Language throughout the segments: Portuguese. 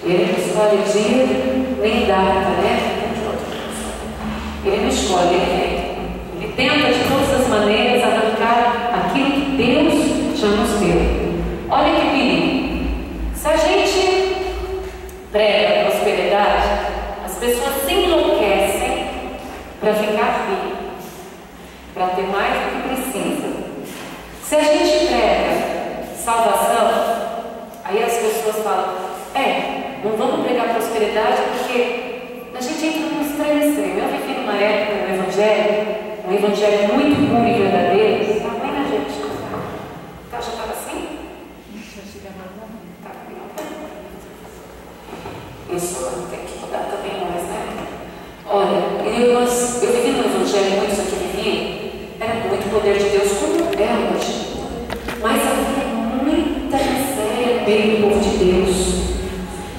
Ele não escolhe o dia, nem data, né? Ele não escolhe, ele tenta de todas as maneiras arrancar aquilo que Deus já nos deu. Olha que perigo. Se a gente prega prosperidade, as pessoas se enlouquecem para ficar rico, para ter mais do que precisa. Se a gente prega salvação, aí as pessoas falam, não vamos pregar prosperidade porque a gente entra num extremo. Eu vivi numa época no um evangelho muito puro e verdadeiro. Tá bem, né, gente? Já estava assim? Isso tem que mudar também mais, né? Olha, eu vivi num evangelho muito isso aqui vivi, era muito poder de Deus como é hoje. Mas havia muita miséria no meio do povo de Deus.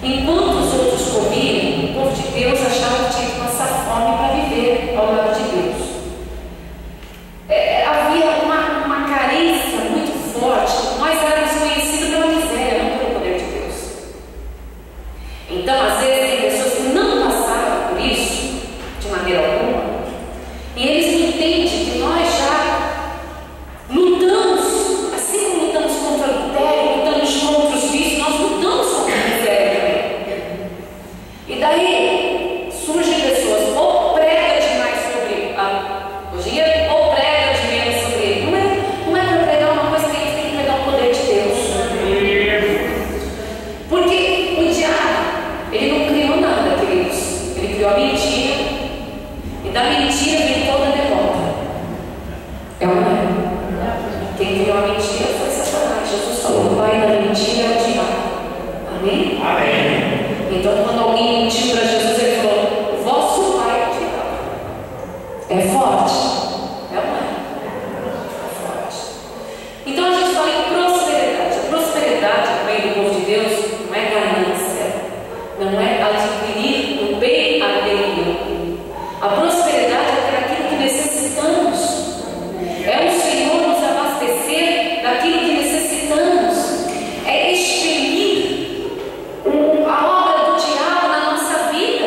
Enquanto os outros comiam, o povo de Deus achava que tinha que passar fome para viver ao lado de Deus. Havia uma carência muito forte. Nós éramos conhecidos pela miséria, não pelo poder de Deus. Então, às vezes, tem pessoas que não passaram por isso de maneira alguma, e eles não entendem que nós já lutamos, assim como lutamos contra o adultério, lutamos contra os vícios, nós lutamos contra a miséria também. E daí surgem pessoas ou prega demais sobre o dinheiro ou prega de menos sobre ele. Não é para pregar uma coisa que a gente tem que pregar o poder de Deus. Porque o diabo, ele não criou nada, queridos. Ele criou a mentira, e da mentira vem toda a derrota. É ou não é? Quem criou a mentira foi Satanás. Jesus falou, o pai da mentira é o diabo. Amém? Amém. Então, quando alguém mentiu para Jesus, ele falou, o vosso pai é o diabo. É forte? É ou não é? É forte. Então, a gente fala em prosperidade. A prosperidade no meio do povo de Deus não é ganância, não é adquirir o bem alheio. A prosperidade é ter aquilo que necessitamos. É o Senhor nos abastecer daquilo que necessitamos. É expelir a obra do diabo na nossa vida.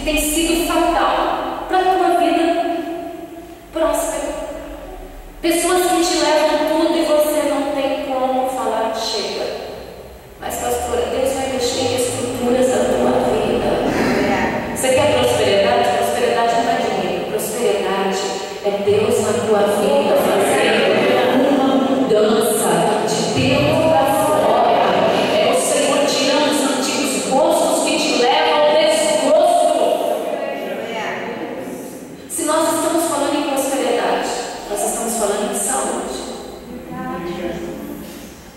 tem sido fatal para a tua vida próspera. Pessoas que te levam tudo e você não tem como falar chega. Mas, pastora, Deus vai mexer em estruturas da tua vida. Você quer prosperidade? Prosperidade não é dinheiro. Prosperidade é Deus na tua vida fazendo uma mudança de dentro para fora. É o Senhor tirando os antigos gostos que te levam ao desgosto. Se nós estamos falando em prosperidade, nós estamos falando em saúde.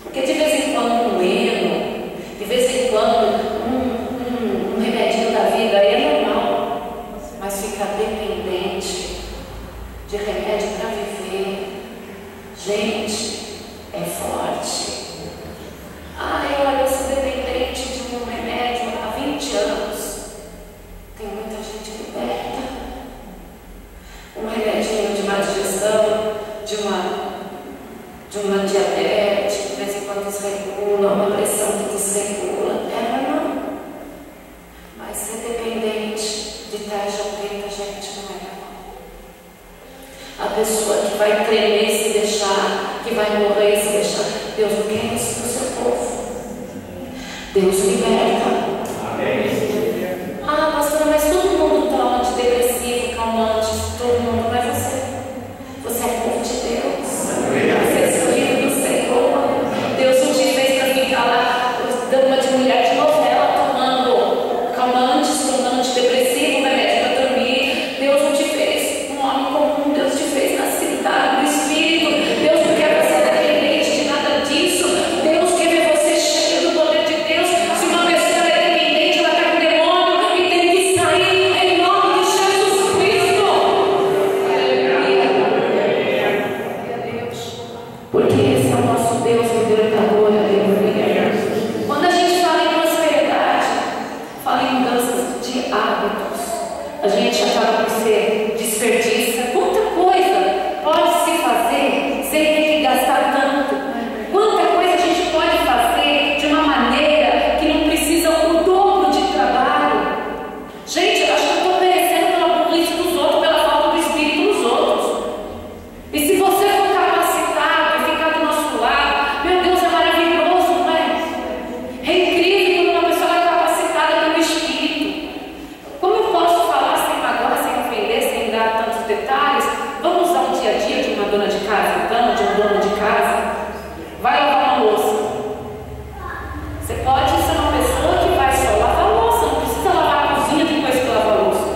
Porque de vez em quando um eno, de vez em quando um remedinho da vida é normal, mas ficar dependente de remédio para viver, gente, é forte. Olha, eu sou dependente de um remédio há 20 anos. Tem muita gente liberta. Um remedinho de má digestão, de uma diabetes, de vez em quando desregula, uma pressão que desregula. É normal. Mas ser dependente de taxa preta, gente, não é normal. A pessoa que vai tremer se deixar, que vai morrer se deixar. Deus não quer isso para o seu povo. Deus liberta. Amém. Ah, pastora, mas todo mundo toma antidepressivo, calmante, todo mundo, mas você. Você é povo de Deus. Você é escolhido do Senhor. Deus não te fez para ficar lá dando uma de mulher de novela, tomando calmantes, tomando antidepressivo, remédio para dormir. Deus não te fez um homem comum. Deus te fez na cidade do Espírito. Deus não quer você dependente de nada disso. Deus quer ver você cheio do poder de Deus. Se uma pessoa é dependente, ela está com demônio e tem que sair em nome de Jesus Cristo. Porque esse é o nosso Deus libertador, aleluia. Quando a gente fala em prosperidade, fala em mudanças de hábitos, a gente acaba por ser desperdiça. Quanta coisa pode se fazer sem ter que gastar tanto? Quanta coisa a gente pode fazer de uma maneira que não precisa o dobro de trabalho? Gente, eu acho que eu estou perecendo pela burrice dos outros, pela falta do Espírito dos outros. E se você for capacitado e ficar do nosso lado, meu Deus, é maravilhoso, não é? É incrível quando uma pessoa é capacitada pelo Espírito. Como eu posso falar sem magoar, sem ofender, sem dar tantos detalhes? Vamos usar um dia a dia de uma dona de casa, então, de um dono de casa. Vai lavar uma louça. Você pode ser uma pessoa que vai só lavar a louça, não precisa lavar a cozinha depois que lava a louça.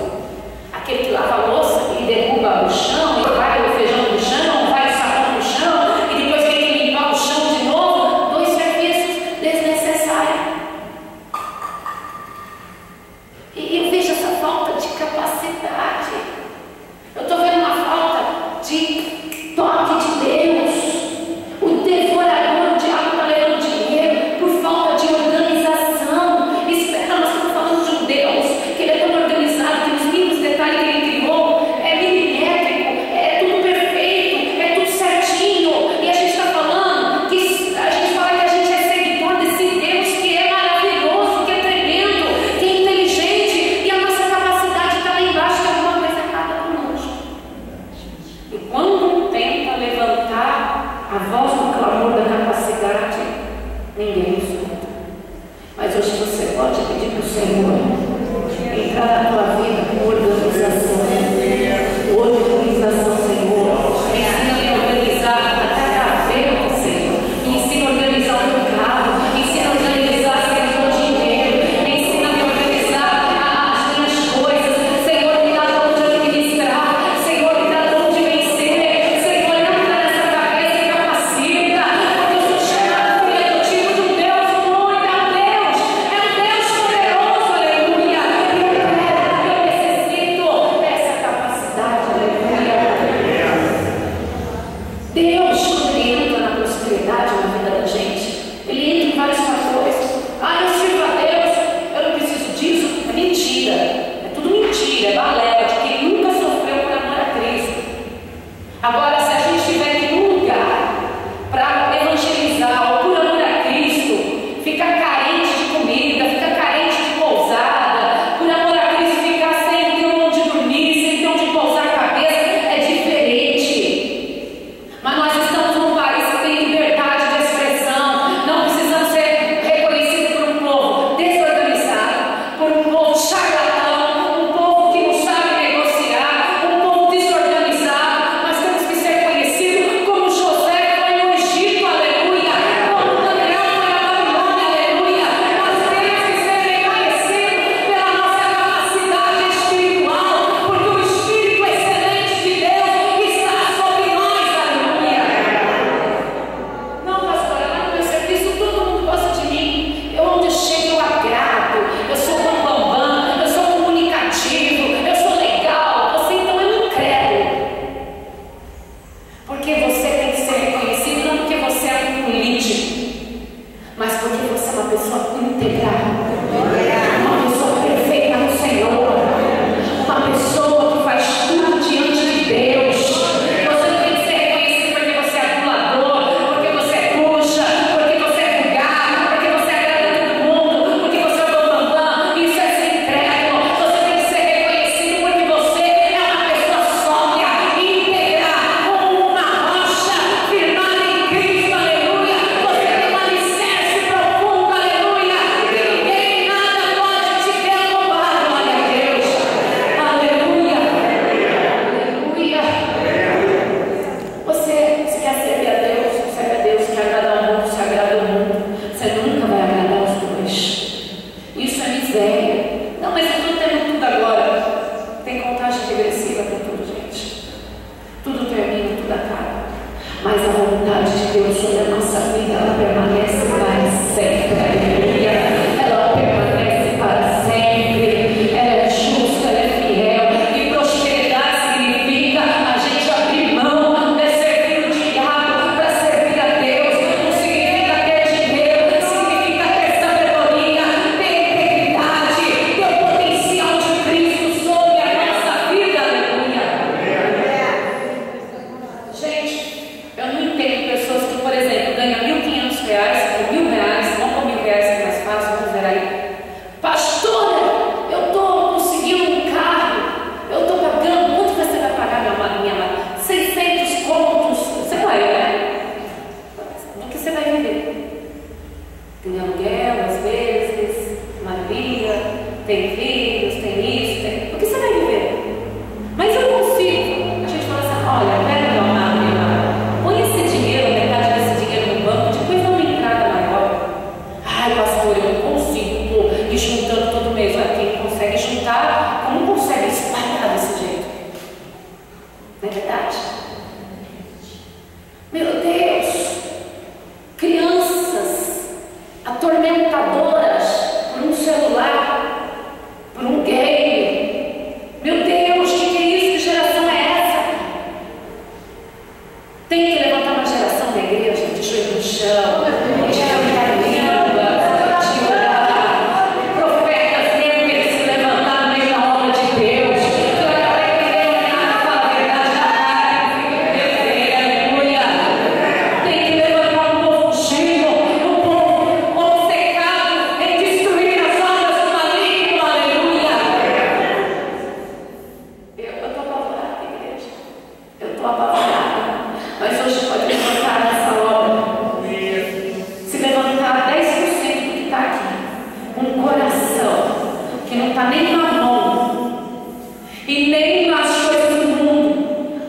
Aquele que lava a louça e derruba o chão, e vai o feijão no chão, vai o sabão no chão, e depois tem que limpar o chão de novo. 2 serviços desnecessários. E eu vejo essa falta de capacidade. Eu estou vendo uma falta de toque de Deus. O devorador, o diabo está levando dinheiro por falta de organização. Espera, nós estamos falando de um Deus que ele é tão organizado que os mínimos detalhes que ele criou é milimétrico, é tudo perfeito, é tudo certinho. E a gente está falando que a gente fala que a gente é seguidor desse Deus que é maravilhoso, que é tremendo, que é inteligente, e a nossa capacidade está lá embaixo, tem alguma coisa errada conosco. E quando tenta levantar a voz do clamor da capacidade, ninguém escuta. Mas hoje você pode pedir para o Senhor entrar na tua vida com organização. Organização, Senhor. Ensina-me a organizar até a gaveta, Senhor. Ensina a organizar o meu carro. Ensina a organizar, Senhor, o dinheiro. Ensina-me a organizar as minhas coisas. Senhor, me dá dom de administrar. Senhor, me dá dom de vencer. Senhor, entra nessa cabeça e capacita. Porque eu sou chamado por ele, tipo de um Deus muito a Deus. É um Deus poderoso, aleluia. Eu necessito dessa capacidade, aleluia. Deus, quando ele entra na prosperidade na vida da gente, ele entra em vários fatores. Ah, eu sirvo a Deus, eu não preciso disso. É mentira. É tudo mentira, é balela de quem nunca sofreu por amor a Cristo. Agora, se a gente estiver em um lugar para evangelizar ou por amor a Cristo, ficar carente de comida, ficar carente de pousada, por amor a Cristo, ficar povo charlatão, um povo que não sabe negociar, um povo desorganizado, mas temos que ser conhecidos como José foi no Egito, aleluia, como Daniel foi na Babilônia, aleluia. Nós temos que ser reconhecidos pela nossa capacidade espiritual, porque o Espírito excelente de Deus está sobre nós, aleluia. Não, pastora, lá no meu serviço todo mundo gosta de mim. Eu onde eu chego eu agrado, eu sou bambambam, eu sou comunicativo, eu sou legal. Você então eu não creio. Porque você tem que ser reconhecido não porque você é um político, mas porque você é uma pessoa íntegra, uma pessoa perfeita no Senhor, uma pessoa que faz tudo diante de Deus. Você não tem que ser reconhecido porque você é adulador, porque você é puxa, porque você é vulgar, porque você agrada todo mundo, porque você é o bambambam. Isso é ser incrédulo. Você tem que ser reconhecido porque você é uma pessoa sóbria, íntegra, como uma rocha firmada em Cristo, aleluia. Você tem um alicerce profundo, aleluia, que ninguém nada pode te derrubar, glória a Deus, aleluia, aleluia. Você quer servir a Deus, serve a Deus, quer agradar ao mundo, se agrada ao mundo, você nunca vai agradar os dois. Isso é miséria. Não, mas eu estou tendo tudo agora. Tem contagem regressiva para tudo, gente. Tudo termina, tudo acaba. Mas a vontade de Deus sobre a nossa vida, ela permanece para sempre, aleluia. Ela permanece para sempre. Ela é justa, ela é fiel. E prosperidade significa a gente abrir mão de servir o diabo para servir a Deus. Não significa ter dinheiro, significa ter sabedoria, ter integridade, ter o potencial de Cristo sobre a nossa vida, aleluia. Gente, eu não entendo pessoas que, por exemplo, ganham R$1.500 ou R$1.000, vamos por R$1.000 que é mais fácil, vamos ver aí. Pastora, eu estou conseguindo um carro, eu estou pagando, quanto você vai pagar minha mãe? 600 contos, você vai, né? Do que você vai viver? Tem aluguel, às vezes, maravilha, tem filhos, tem isso, tem... Do que você vai viver? Mas eu consigo. A gente fala assim, olha, pega meu amado, minha amada, põe esse dinheiro, metade desse dinheiro no banco, depois dá uma entrada maior. Ai, pastor, eu não consigo ir juntando todo mês. Olha, quem consegue juntar, como consegue espalhar desse jeito? Não é verdade? Meu Deus! Crianças atormentadoras por um celular, por um game. Meu Deus, o que é isso? Que geração é essa? Tem que levantar uma geração da igreja de joelho no chão, de cantar língua, de orar. Profetas negros se levantar no meio da obra de Deus. Que olha para a igreja, fala a verdade na cara, aleluia. Tem que levantar um povo ungido, um povo obcecado em destruir as obras do maligno, aleluia. Eu estou apavorada, igreja. Eu estou apavorada. Mas hoje pode levantar nessa obra. Se levantar 10% do que está aqui. Um coração que não está nem na mão e nem nas coisas do mundo.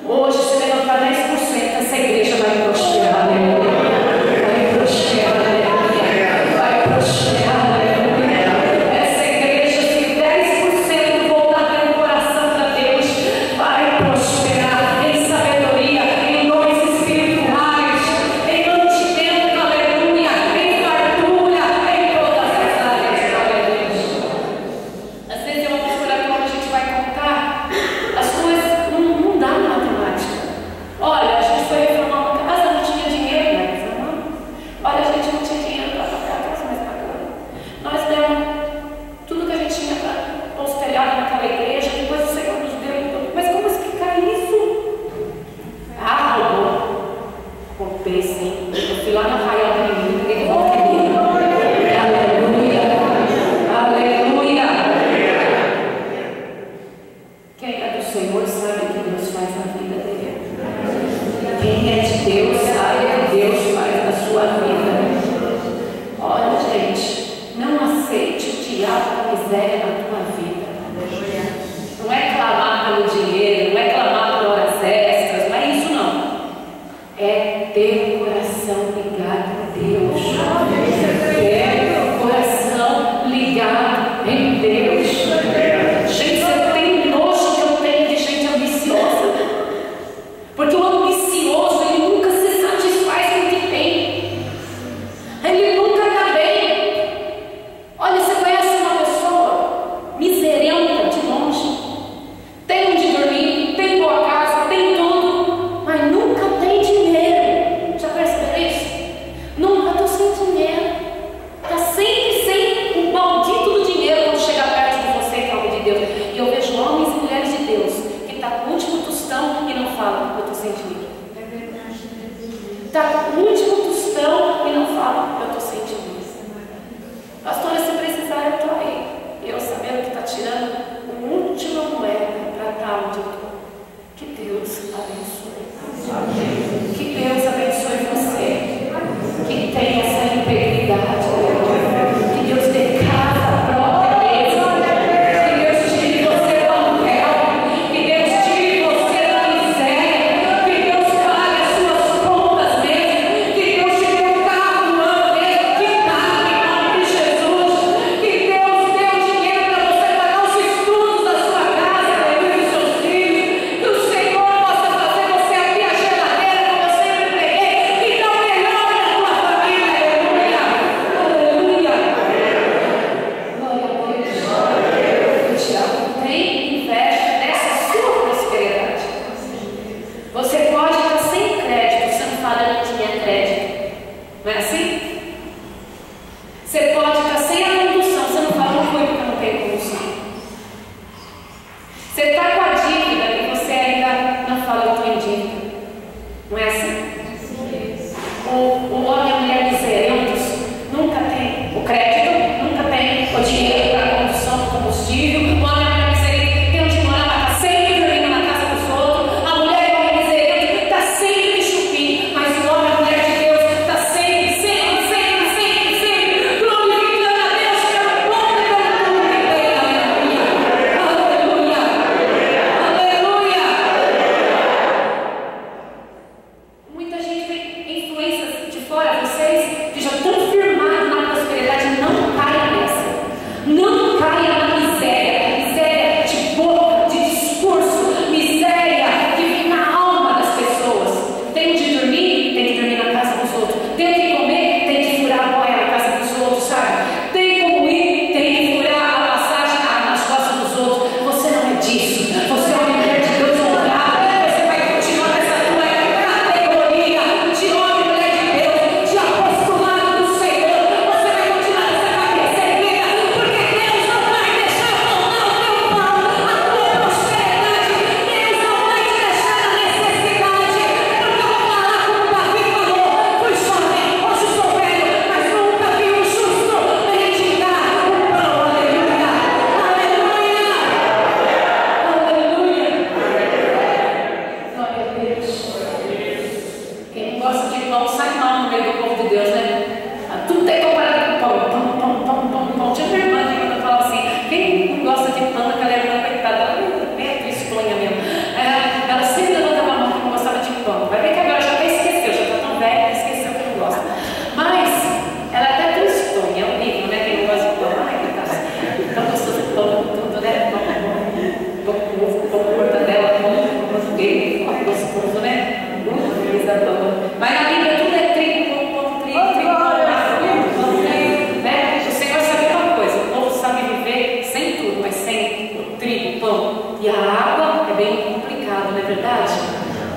Hoje, se levantar 10%, essa igreja vai prosperar, aleluia. Vai prosperar, aleluia. Vai prosperar, aleluia. Essa igreja, se 10% voltar para o coração da Deus, vai prosperar em sabedoria, em dons espirituais, em mantimento, aleluia, em fartura, em todas as áreas, aleluia. Às vezes eu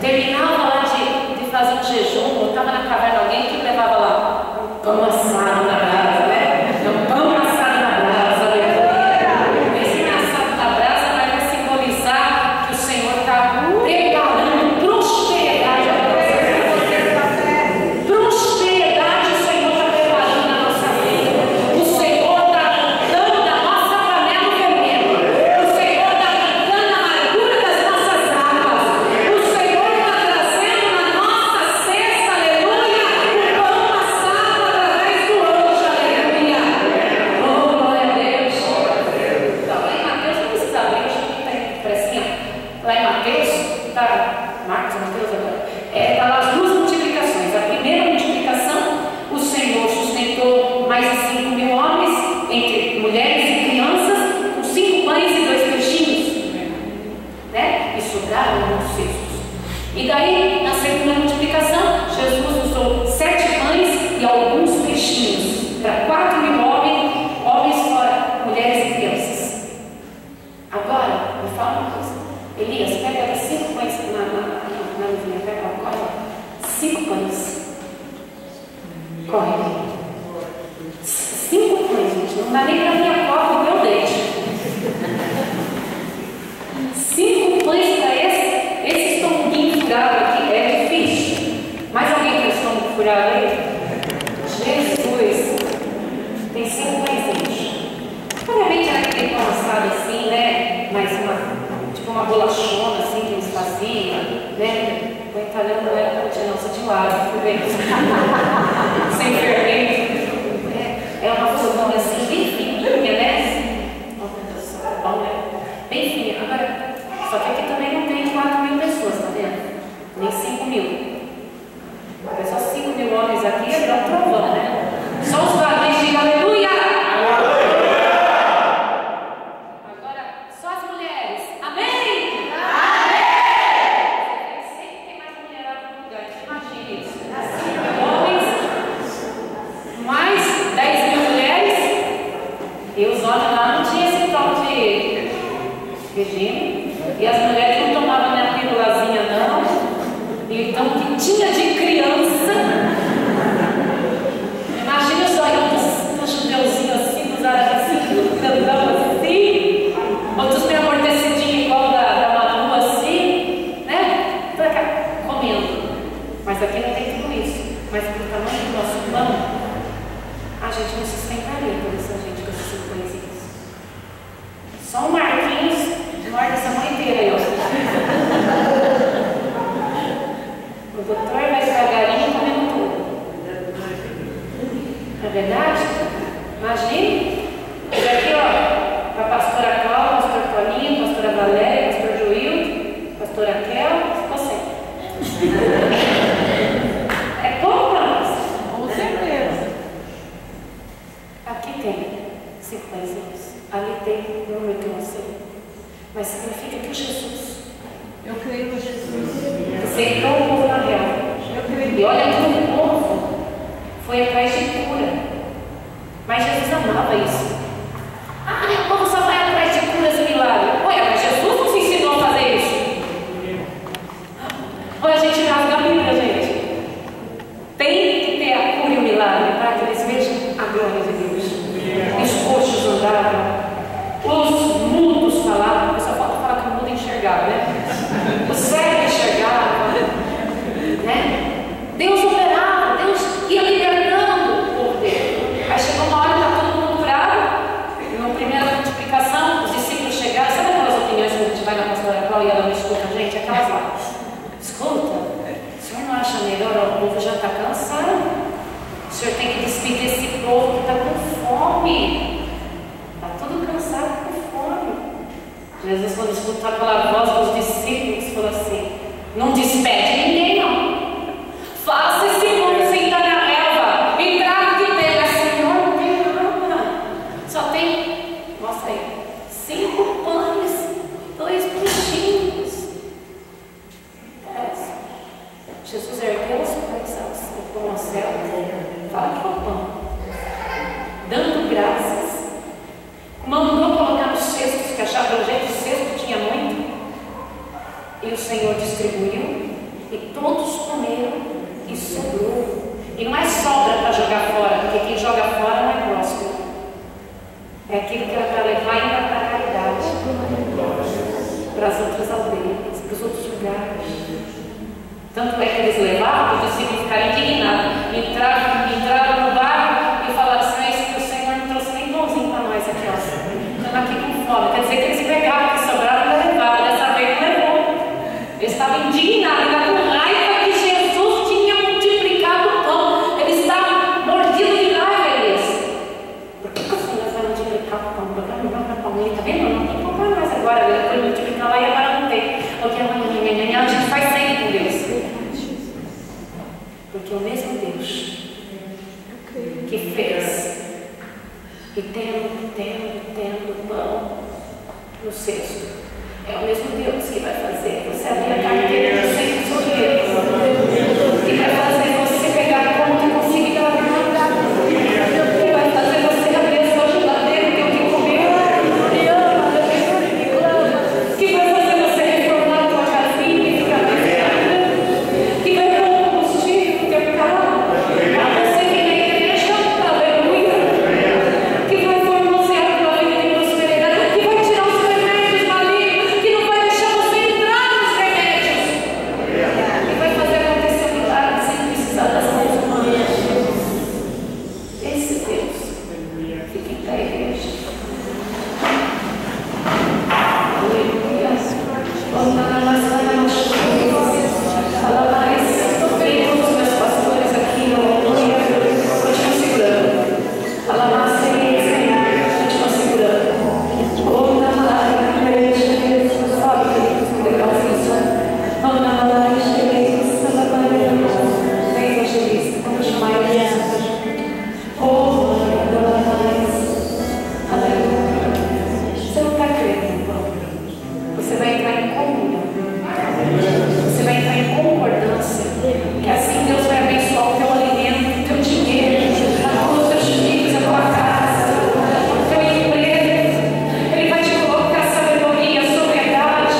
terminava lá de fazer um jejum, ou estava na caverna, alguém que levava lá um pão assado na brasa, né? Um pão assado na brasa, aleluia. Esse assado na brasa vai simbolizar que o Senhor está preparando prosperidade a nós. Prosperidade o Senhor está preparando na nossa vida. O Senhor está arrancando da nossa panela o veneno. O Senhor está arrancando a amargura das nossas águas. O Senhor está trazendo na nossa cesta, aleluia, o pão passado através do anjo, aleluia. Oh, glória a Deus. Então, lá em Mateus, não precisa abrir, eu já tenho pressinha. Lá em Mateus, tá, Marcos, Mateus agora, está lá as duas multiplicações. A primeira multiplicação, o Senhor sustentou mais de 5.000 homens, entre mulheres e crianças, com 5 pães e 2 peixinhos, né? E sobraram alguns cestos. E daí, na segunda multiplicação, Jesus usou 7 pães e alguns peixinhos para 4.000 homens fora mulheres e crianças. Agora, me fala uma coisa. Elias, pega 5 pães na luvinha, pega uma corda. 5 pães. Corre. 5 pães, gente. Não dá nem para minha corda o meu dente. 5 pães para esse estômaguinho furado aqui é difícil. Mais alguém tem estômago furado aí? Jesus! Tem 5 pães, gente. Obviamente era aquele pão assado assim, né? Mais uma bolachona assim que eles faziam, né? O italiano não era continência de lado, tudo bem. Sem fermento. É uma forminha assim, bem fininha, né? Oh, meu Deus do céu, tá bom, né? Bem fininha. Agora, só que aqui também não tem 4.000 pessoas, tá vendo? Nem 5.000. É só 5.000 homens aqui, é um trovão, né? Só os varões digam aleluia! Regime, e as mulheres não tomavam nem a pílulazinha não, e então o que tinha de criança, imagina só, um judeuzinho assim, dos árabes assim, grandão assim, outros têm amortecidinho igual da Manu assim, né? Pra cá, comendo. Mas aqui não tem tudo isso. Mas pelo tamanho do nosso pão, a gente não sustentaria toda essa gente com esses 5 pãezinhos. Só um Marquinhos morde essa mãe inteira aí, ó. O doutor vai devagarinho comendo tudo. Não é verdade? Imagine. E aqui, ó, para a pastora Cláudia, pastor Toninho, pastora Valéria, pastor Joildo, pastora Raquel, você. É bom para nós? Com certeza. Aqui tem 5 pãezinhos. Ali tem o número que eu não sei. Mas significa que Jesus, eu creio em Jesus, aceitou o povo na real. Eu creio. E olha que o povo foi atrás de cura. Mas Jesus amava isso. Ah, o povo só vai atrás de curas e milagres. Olha, mas Jesus nos ensinou a fazer isso. Olha, a gente rasga a Bíblia, gente. Tem que ter a cura e o milagre para que eles vejam a glória de Deus. Os coxos andavam. Os mudos falavam, só falta falar que o mudo enxergava, né? O cego enxergava, né? Deus operava, Deus ia libertando o povo dele. Aí chegou uma hora que está todo mundo curado. Na primeira multiplicação, os discípulos chegaram. Sabe aquelas opiniões que a gente vai na pastora Cláudia e ela não escuta a gente? Aquelas lá. Escuta, o senhor não acha melhor? O povo já está cansado. O senhor tem que despedir esse povo que está com fome. Está tudo cansado, com fome. Jesus, quando escutou aquela voz dos discípulos, falou assim: não despede ninguém, não. Faça esse mundo sentar na relva e traga o que tem. Senhor, não tem nada. Só tem, mostra aí, 5 pães, 2 peixinhos. Jesus ergueu os pães ao céu. Fala que é o pão. Dando graças. Mandou colocar nos cestos, que achava do jeito, o cesto tinha muito. E o Senhor distribuiu. E todos comeram e sobrou. E não é sobra para jogar fora, porque quem joga fora não é próspero. É aquilo que era para levar ainda para a caridade, para as outras aldeias, para os outros lugares. Tanto é que eles levavam, os discípulos ficaram indignados. Entraram no barco e falaram assim: é isso que o Senhor não trouxe nem pãozinho para nós aqui, ó. Estamos aqui com fome. Quer dizer que eles pegaram o que sobraram e levaram. Dessa vez não levou. Eles estavam indignados, estavam com raiva que Jesus tinha multiplicado o pão. Eles estavam mordidos de raiva, eles. Por que o Senhor vai multiplicar o pão? Porque não vai para pão. Ele está vendo? Não tem pão para nós agora. Ele foi multiplicar lá e agora não tem. Porque amanhã a gente faz sempre com Deus. Porque o mesmo Deus que fez e tendo pão no cesto, é o mesmo Deus que vai fazer você abrir a carteira do seu sorriso, que vai fazer você pegar a conta e conseguir dar que vai fazer você abrir a sua geladeira e ter o que comer, que vai fazer você reformar a tua casinha e ficar mais grande, que vai pôr combustível no teu carro, para você vir na igreja, aleluia, que vai formosear a tua vida de prosperidade, que vai tirar os remédios malignos, que não vai deixar você entrar nos remédios, que vai fazer acontecer milagres sem precisar das mãos humanas. Esse Deus fica em pé, igreja. Aleluia. Fala mais. Vem todos os meus pastores aqui, aleluia. Continua segurando. Fala mais, Senhor. Continua segurando. Oh, na palavra, Jesus. Sobe, queridos, com degrauzinho. Oh, na palavra, Jesus. Vem, evangelista. Vamos chamar ele. Oh, aleluia. Você não está crendo, irmão. Você vai entrar em comunhão. Você vai entrar em concordância. Que assim Deus vai abençoar o teu alimento, o teu dinheiro, os teus filhos, a tua casa, o teu emprego. Ele vai te colocar sabedoria, sobriedade,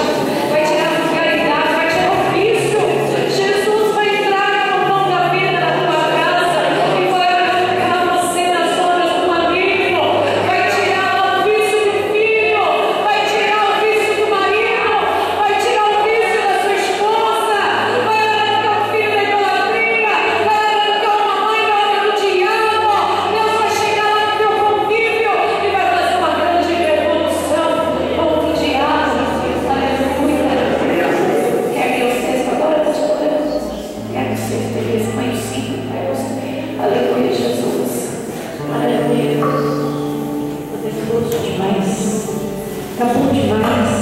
vai tirar a vulgaridade, vai tirar o vício. Jesus vai entrar no pão da vida da tua casa e vai colocar você nas obras do maligno. Vai tirar o vício do filho, vai tirar o vício do marido, vai tirar o vício da sua esposa, vai arrancar o filho da idolatria, vai arrancar uma mãe da obra do diabo. Deus vai chegar lá no teu convívio e vai fazer uma grande revolução contra o diabo. Aleluia. Quer que eu seja agora, pastor? Quer que seja eles, põe os 5 pés. Aleluia, Jesus. Aleluia. Poderoso demais. Tá bom demais.